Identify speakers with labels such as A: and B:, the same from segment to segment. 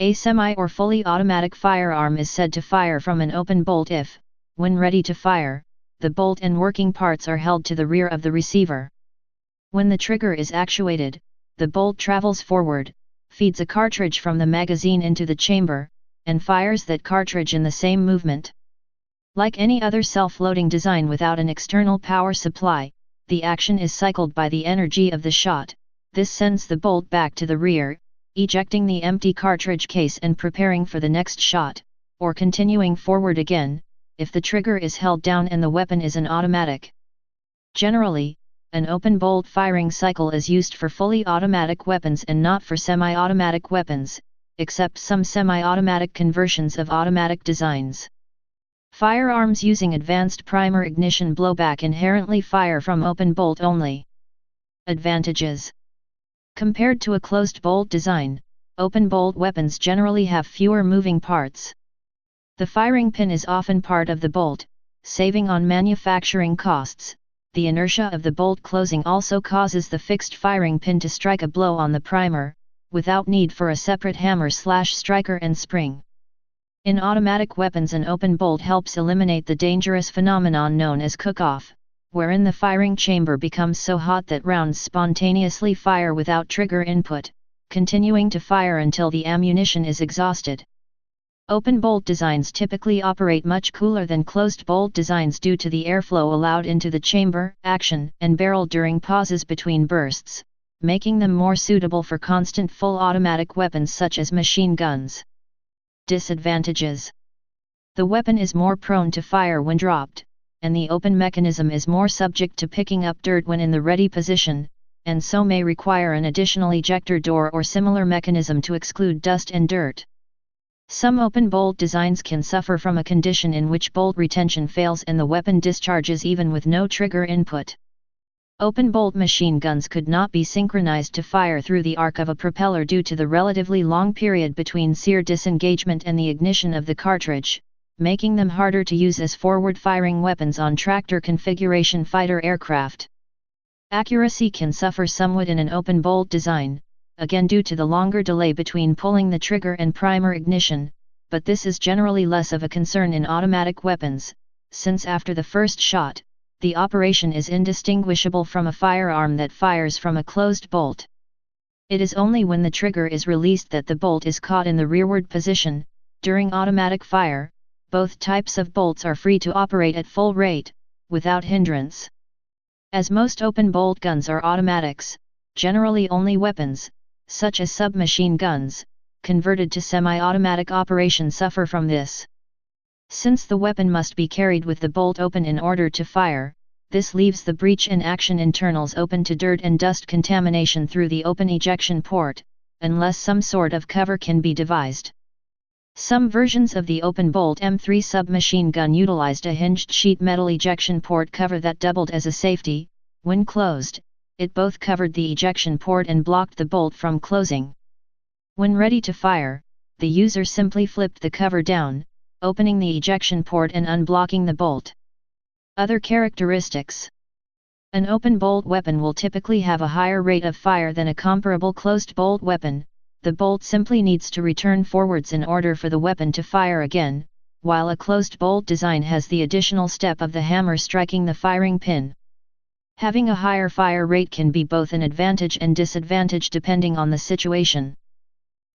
A: A semi or fully automatic firearm is said to fire from an open bolt if, when ready to fire, the bolt and working parts are held to the rear of the receiver. When the trigger is actuated, the bolt travels forward, feeds a cartridge from the magazine into the chamber, and fires that cartridge in the same movement. Like any other self-loading design without an external power supply, the action is cycled by the energy of the shot. This sends the bolt back to the rear, ejecting the empty cartridge case and preparing for the next shot, or continuing forward again, if the trigger is held down and the weapon is an automatic. Generally, an open bolt firing cycle is used for fully automatic weapons and not for semi-automatic weapons, except some semi-automatic conversions of automatic designs. Firearms using advanced primer ignition blowback inherently fire from open bolt only. Advantages: compared to a closed bolt design, open bolt weapons generally have fewer moving parts. The firing pin is often part of the bolt, saving on manufacturing costs. The inertia of the bolt closing also causes the fixed firing pin to strike a blow on the primer, without need for a separate hammer/striker and spring. In automatic weapons, an open bolt helps eliminate the dangerous phenomenon known as cook-off, wherein the firing chamber becomes so hot that rounds spontaneously fire without trigger input, continuing to fire until the ammunition is exhausted. Open bolt designs typically operate much cooler than closed bolt designs due to the airflow allowed into the chamber, action, and barrel during pauses between bursts, making them more suitable for constant full automatic weapons such as machine guns. Disadvantages: the weapon is more prone to fire when dropped, and the open mechanism is more subject to picking up dirt when in the ready position, and so may require an additional ejector door or similar mechanism to exclude dust and dirt. Some open bolt designs can suffer from a condition in which bolt retention fails and the weapon discharges even with no trigger input. Open bolt machine guns could not be synchronized to fire through the arc of a propeller due to the relatively long period between sear disengagement and the ignition of the cartridge, making them harder to use as forward-firing weapons on tractor configuration fighter aircraft. Accuracy can suffer somewhat in an open bolt design, again due to the longer delay between pulling the trigger and primer ignition, but this is generally less of a concern in automatic weapons, since after the first shot, the operation is indistinguishable from a firearm that fires from a closed bolt. It is only when the trigger is released that the bolt is caught in the rearward position. During automatic fire, both types of bolts are free to operate at full rate, without hindrance. As most open bolt guns are automatics, generally only weapons, such as submachine guns, converted to semi-automatic operation suffer from this. Since the weapon must be carried with the bolt open in order to fire, this leaves the breech and action internals open to dirt and dust contamination through the open ejection port, unless some sort of cover can be devised. Some versions of the open bolt M3 submachine gun utilized a hinged sheet metal ejection port cover that doubled as a safety. When closed, it both covered the ejection port and blocked the bolt from closing. When ready to fire, the user simply flipped the cover down, opening the ejection port and unblocking the bolt. Other characteristics: an open bolt weapon will typically have a higher rate of fire than a comparable closed bolt weapon. The bolt simply needs to return forwards in order for the weapon to fire again, while a closed bolt design has the additional step of the hammer striking the firing pin. Having a higher fire rate can be both an advantage and disadvantage depending on the situation.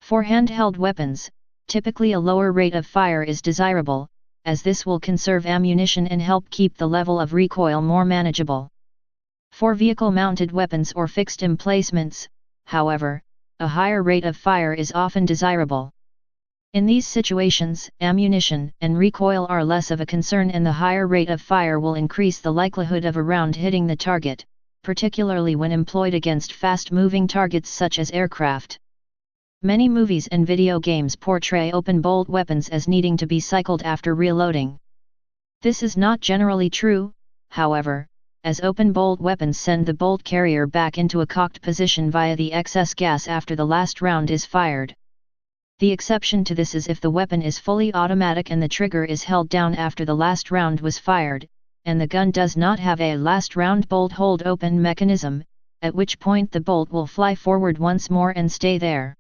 A: For handheld weapons, typically a lower rate of fire is desirable, as this will conserve ammunition and help keep the level of recoil more manageable. For vehicle-mounted weapons or fixed emplacements, however, a higher rate of fire is often desirable. In these situations, ammunition and recoil are less of a concern and the higher rate of fire will increase the likelihood of a round hitting the target, particularly when employed against fast-moving targets such as aircraft. Many movies and video games portray open bolt weapons as needing to be cycled after reloading. This is not generally true, however, as open bolt weapons send the bolt carrier back into a cocked position via the excess gas after the last round is fired. The exception to this is if the weapon is fully automatic and the trigger is held down after the last round was fired, and the gun does not have a last round bolt hold open mechanism, at which point the bolt will fly forward once more and stay there.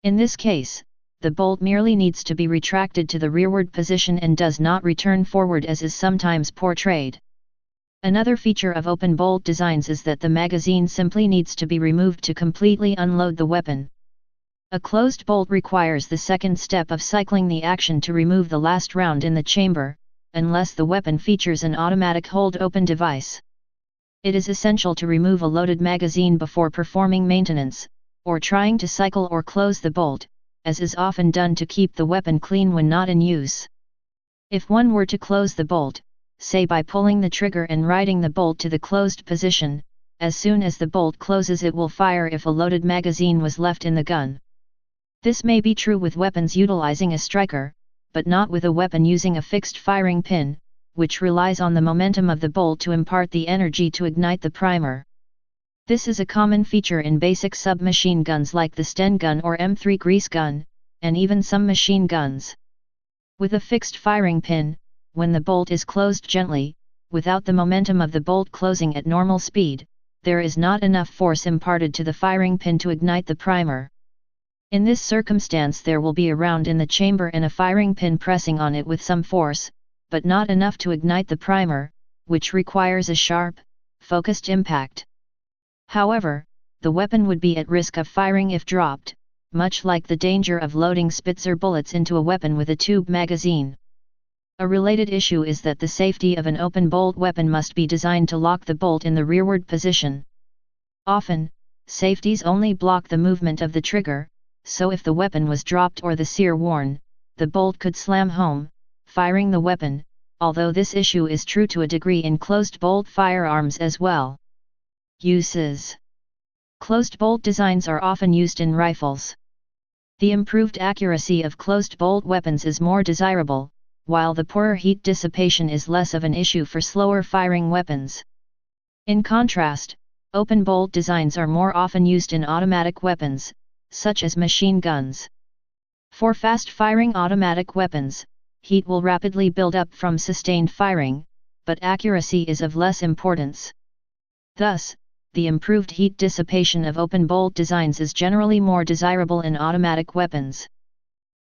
A: In this case, the bolt merely needs to be retracted to the rearward position and does not return forward as is sometimes portrayed. Another feature of open bolt designs is that the magazine simply needs to be removed to completely unload the weapon. A closed bolt requires the second step of cycling the action to remove the last round in the chamber, unless the weapon features an automatic hold-open device. It is essential to remove a loaded magazine before performing maintenance, or trying to cycle or close the bolt, as is often done to keep the weapon clean when not in use. If one were to close the bolt, say by pulling the trigger and riding the bolt to the closed position, as soon as the bolt closes it will fire if a loaded magazine was left in the gun. This may be true with weapons utilizing a striker, but not with a weapon using a fixed firing pin, which relies on the momentum of the bolt to impart the energy to ignite the primer. This is a common feature in basic submachine guns like the Sten gun or M3 grease gun, and even some machine guns. With a fixed firing pin, when the bolt is closed gently, without the momentum of the bolt closing at normal speed, there is not enough force imparted to the firing pin to ignite the primer. In this circumstance there will be a round in the chamber and a firing pin pressing on it with some force, but not enough to ignite the primer, which requires a sharp, focused impact. However, the weapon would be at risk of firing if dropped, much like the danger of loading Spitzer bullets into a weapon with a tube magazine. A related issue is that the safety of an open bolt weapon must be designed to lock the bolt in the rearward position. Often, safeties only block the movement of the trigger, so if the weapon was dropped or the sear worn, the bolt could slam home, firing the weapon, although this issue is true to a degree in closed bolt firearms as well. Uses. Closed bolt designs are often used in rifles. The improved accuracy of closed bolt weapons is more desirable, while the poorer heat dissipation is less of an issue for slower firing weapons. In contrast, open bolt designs are more often used in automatic weapons, such as machine guns. For fast-firing automatic weapons, heat will rapidly build up from sustained firing, but accuracy is of less importance. Thus, the improved heat dissipation of open bolt designs is generally more desirable in automatic weapons.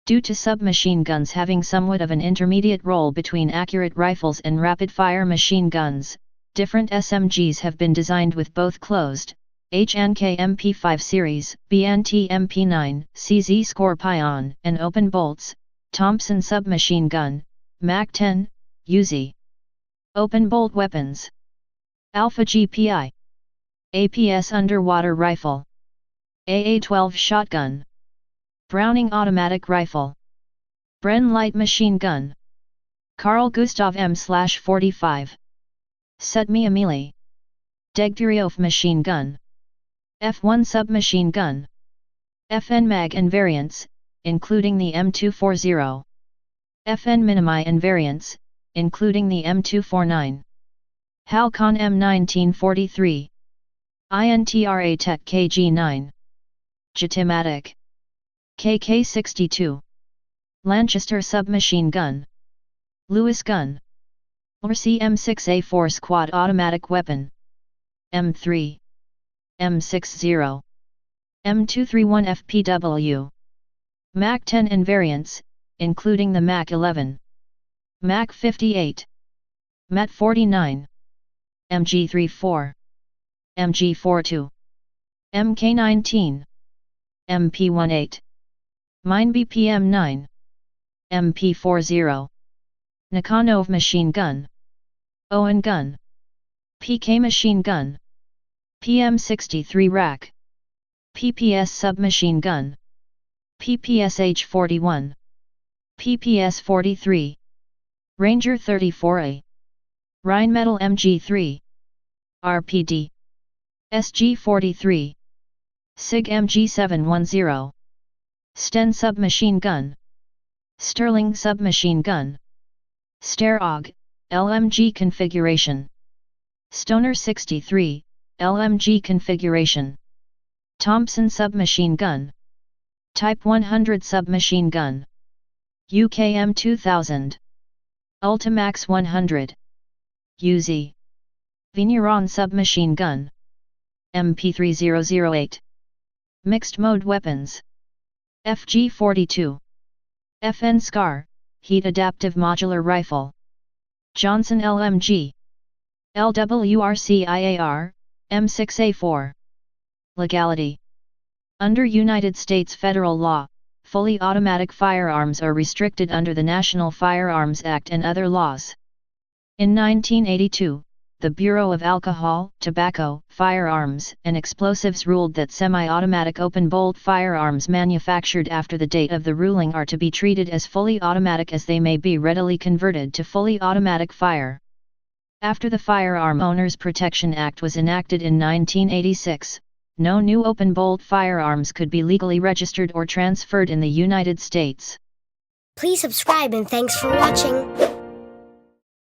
A: Due to submachine guns having somewhat of an intermediate role between accurate rifles and rapid-fire machine guns, different SMGs have been designed with both closed, HNK MP5 series, BNT MP9, CZ Scorpion, and open bolts, Thompson submachine gun, MAC-10, Uzi. Open bolt weapons. Alpha GPI. APS underwater rifle. AA-12 shotgun. Browning automatic rifle. Bren light machine gun. Carl Gustav M/45. Sedmi Ameli. Degtyriof machine gun. F1 submachine gun. FN mag and variants, including the M240. FN minimi and variants, including the M249. Halcon M1943. INTRA Tet KG9. Jitimatic. KK62. Lanchester submachine gun. Lewis gun. LRC M6A4 squad automatic weapon. M3. M60. M231 FPW. MAC-10 and variants, including the MAC-11. MAC-58. MAT-49. MG34. MG42. MK19. MP18. Mine BPM9. MP40. Nakhanov machine gun. Owen gun. PK machine gun. PM63 rack. PPS submachine gun. PPSH41. PPS43. Ranger 34A. Rheinmetall MG3. RPD. SG43. SIG MG710. Sten submachine gun. Sterling submachine gun. Sterog, LMG configuration. Stoner 63, LMG configuration. Thompson submachine gun. Type 100 submachine gun. UKM 2000. Ultimax 100. Uzi. Vigneron submachine gun. MP3008. Mixed mode weapons. FG42. FN SCAR, Heat Adaptive Modular Rifle. Johnson LMG. LWRCIAR, M6A4. Legality. Under United States federal law, fully automatic firearms are restricted under the National Firearms Act and other laws. In 1982, the Bureau of Alcohol, Tobacco, Firearms, and Explosives ruled that semi-automatic open-bolt firearms manufactured after the date of the ruling are to be treated as fully automatic as they may be readily converted to fully automatic fire. After the Firearm Owners Protection Act was enacted in 1986, no new open-bolt firearms could be legally registered or transferred in the United States.
B: Please subscribe and thanks for watching.